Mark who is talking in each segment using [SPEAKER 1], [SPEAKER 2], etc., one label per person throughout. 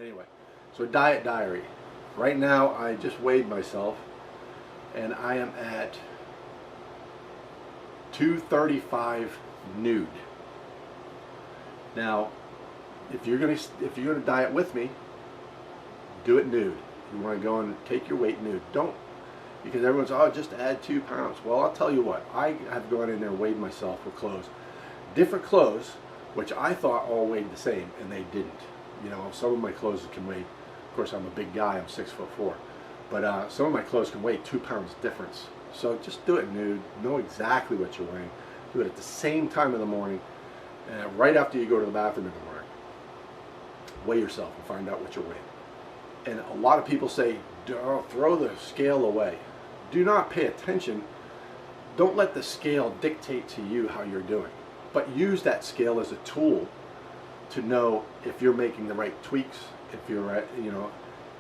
[SPEAKER 1] Anyway, so diet diary. Right now I just weighed myself and I am at 235 nude. Now, if you're gonna diet with me, do it nude. You want to go and take your weight nude. Don't, because everyone's, oh, just add 2 pounds. Well, I'll tell you what, I have gone in there and weighed myself with clothes. Different clothes, which I thought all weighed the same, and they didn't. You know, some of my clothes can weigh, of course I'm a big guy, I'm 6'4", but some of my clothes can weigh 2 pounds difference. So just do it nude, know exactly what you're weighing. Do it at the same time in the morning, right after you go to the bathroom in the morning. Weigh yourself and find out what you're weighing. And a lot of people say, oh, throw the scale away. Do not pay attention. Don't let the scale dictate to you how you're doing. But use that scale as a tool to know if you're making the right tweaks, if you're at, you know,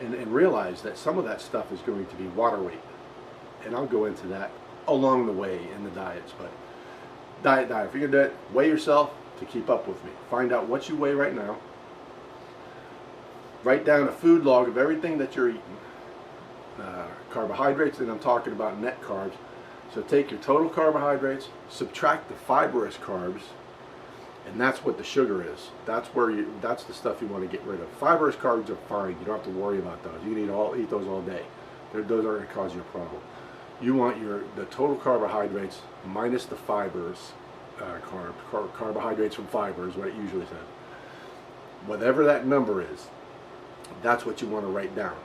[SPEAKER 1] and realize that some of that stuff is going to be water weight. And I'll go into that along the way in the diets. But diet, if you're going to do it, weigh yourself to keep up with me. Find out what you weigh right now. Write down a food log of everything that you're eating. Carbohydrates, and I'm talking about net carbs. So take your total carbohydrates, subtract the fibrous carbs, and that's what the sugar is. That's the stuff you want to get rid of. Fibrous carbs are fine. You don't have to worry about those. You can eat those all day. Those aren't going to cause you a problem. You want the total carbohydrates minus the fibers, carbohydrates from fibers, what it usually says. Whatever that number is, that's what you want to write down.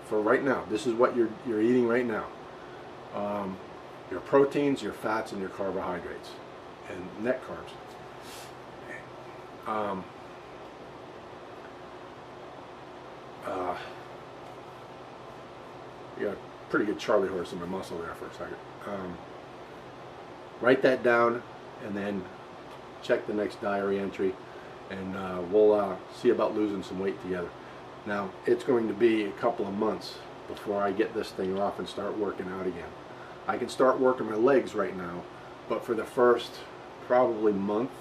[SPEAKER 1] For right now, this is what you're eating right now. Your proteins, your fats, and your carbohydrates, and net carbs. You got a pretty good Charlie horse in my muscle there for a second. Write that down, and then check the next diary entry, and we'll see about losing some weight together. Now, it's going to be a couple of months before I get this thing off and start working out again. I can start working my legs right now, but for the first probably month,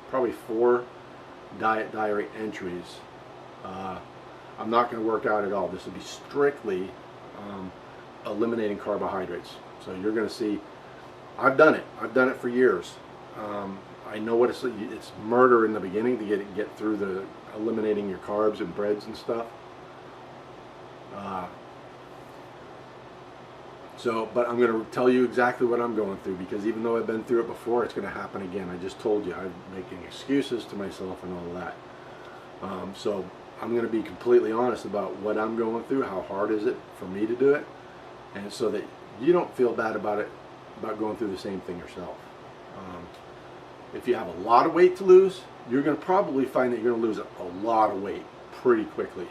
[SPEAKER 1] probably 4 diet diary entries, I'm not going to work out at all. This will be strictly eliminating carbohydrates. So you're going to see, I've done it. I've done it for years. I know what it's murder in the beginning to get through the eliminating your carbs and breads and stuff. But I'm going to tell you exactly what I'm going through, because even though I've been through it before, it's going to happen again. I just told you I'm making excuses to myself and all that. So I'm going to be completely honest about what I'm going through, how hard is it for me to do it, and so that you don't feel bad about it, about going through the same thing yourself. If you have a lot of weight to lose, you're going to probably find that you're going to lose a lot of weight pretty quickly.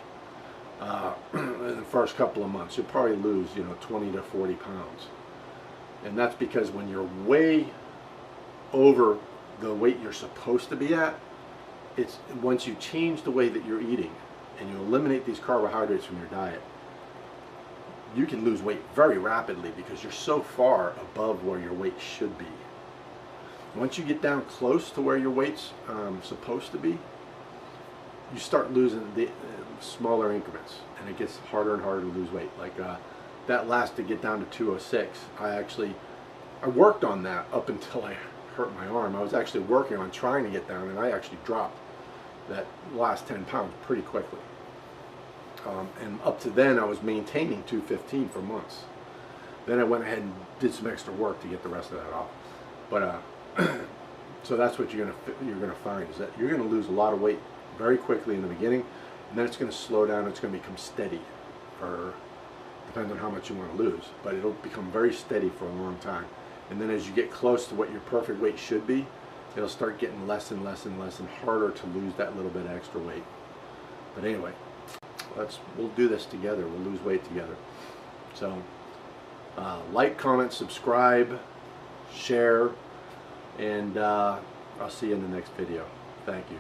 [SPEAKER 1] In the first couple of months, you'll probably lose, 20 to 40 pounds. And that's because when you're way over the weight you're supposed to be at, it's once you change the way that you're eating and you eliminate these carbohydrates from your diet, you can lose weight very rapidly because you're so far above where your weight should be. Once you get down close to where your weight's supposed to be, you start losing the smaller increments, and it gets harder and harder to lose weight. Like that last to get down to 206, I worked on that up until I hurt my arm. I was actually working on trying to get down, and I actually dropped that last 10 pounds pretty quickly. And up to then, I was maintaining 215 for months. Then I went ahead and did some extra work to get the rest of that off. But so that's what you're gonna find, is that you're gonna lose a lot of weight very quickly in the beginning, and then it's going to slow down. It's going to become steady, or depends on how much you want to lose, but it'll become very steady for a long time. And then as you get close to what your perfect weight should be, it'll start getting less and less and less and harder to lose that little bit of extra weight. But anyway, we'll do this together. We'll lose weight together. So like, comment, subscribe, share, and I'll see you in the next video. Thank you.